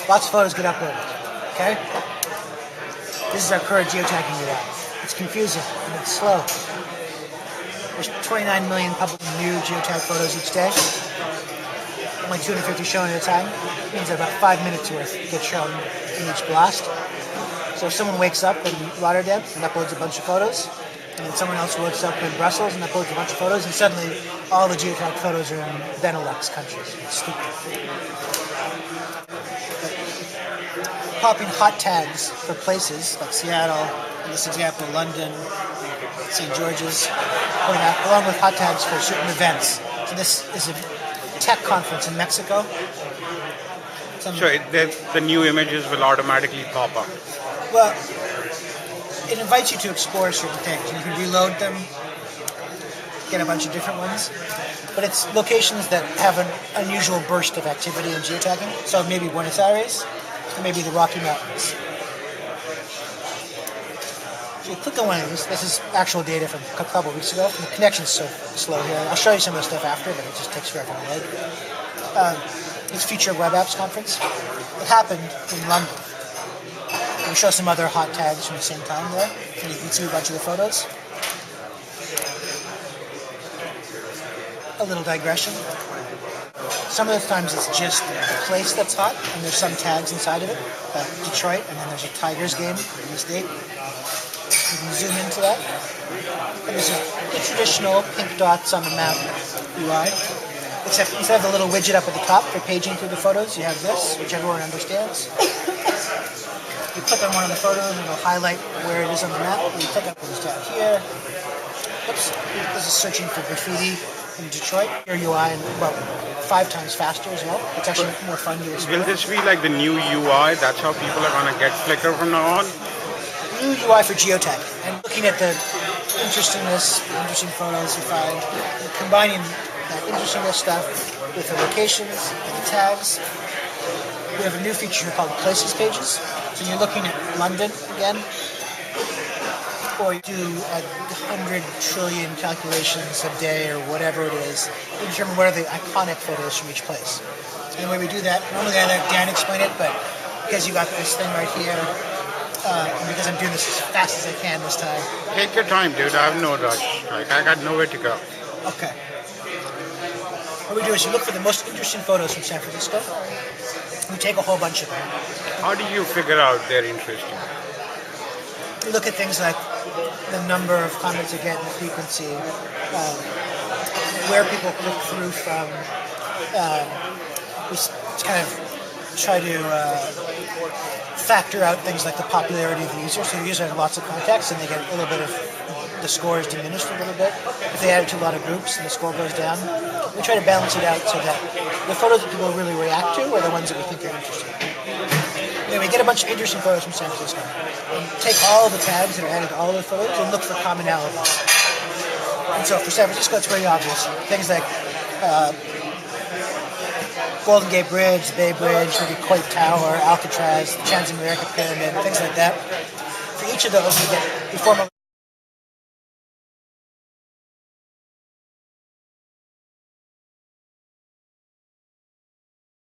Lots of photos get uploaded. Okay? This is our current geotagging UI. It's confusing and it's slow. There's 29 million public new geotag photos each day. Only 250 shown at a time. It means that about 5 minutes worth get shown in each blast. So if someone wakes up in Rotterdam and uploads a bunch of photos, and then someone else wakes up in Brussels and uploads a bunch of photos, and suddenly all the geotag photos are in Benelux countries. It's stupid. Popping hot tags for places like Seattle, in this example, London, St. George's, along with hot tags for certain events. So this is a tech conference in Mexico. So the new images will automatically pop up. Well, it invites you to explore certain things. You can reload them, get a bunch of different ones. But it's locations that have an unusual burst of activity in geotagging. So maybe Buenos Aires, or maybe the Rocky Mountains. If you click on one of these, this is actual data from a couple of weeks ago. The connection's so slow here. I'll show you some of the stuff after, but it just takes forever to load. It's Future Web Apps Conference. It happened in London. We show some other hot tags from the same time there, and you can see a bunch of the photos. A little digression. Some of the times it's just the place that's hot, and there's some tags inside of it, like Detroit, and then there's a Tigers game in this date. You can zoom into that. And this is the traditional pink dots on the map UI. Except instead of the little widget up at the top for paging through the photos, you have this, which everyone understands. You click on one of the photos and it'll highlight where it is on the map. You click on this down here. Oops, this is searching for graffiti in Detroit. Your UI and about 5 times faster as well. It's actually more fun to explore. Will this be like the new UI? That's how people are going to get Flickr from now on? New UI for geotag. And looking at the interestingness, the interesting photos you find, and combining that interestingness stuff with the locations and the tags. We have a new feature called Places Pages. So you're looking at London again, or you do 100 trillion calculations a day or whatever it is to determine what are the iconic photos from each place. And the way we do that, normally I let Dan explain it, but because you got this thing right here, and because I'm doing this as fast as I can this time. Take your time, dude. I have no rush. Like, I got nowhere to go. Okay. What we do is you look for the most interesting photos from San Francisco. We take a whole bunch of them. How do you figure out they're interesting? You look at things like the number of comments you get and the frequency, where people click through from. We kind of try to factor out things like the popularity of the user. So the user has lots of contacts and they get a little bit of the score is diminished a little bit. If they add it to a lot of groups and the score goes down, we try to balance it out so that the photos that people really react to are the ones that we think are interesting. Anyway, we get a bunch of interesting photos from San Francisco. And take all the tags that are added to all the photos and look for commonalities. And so for San Francisco, it's very obvious. Things like Golden Gate Bridge, Bay Bridge, maybe Coit Tower, Alcatraz, the Transamerica Pyramid, things like that. For each of those, we form a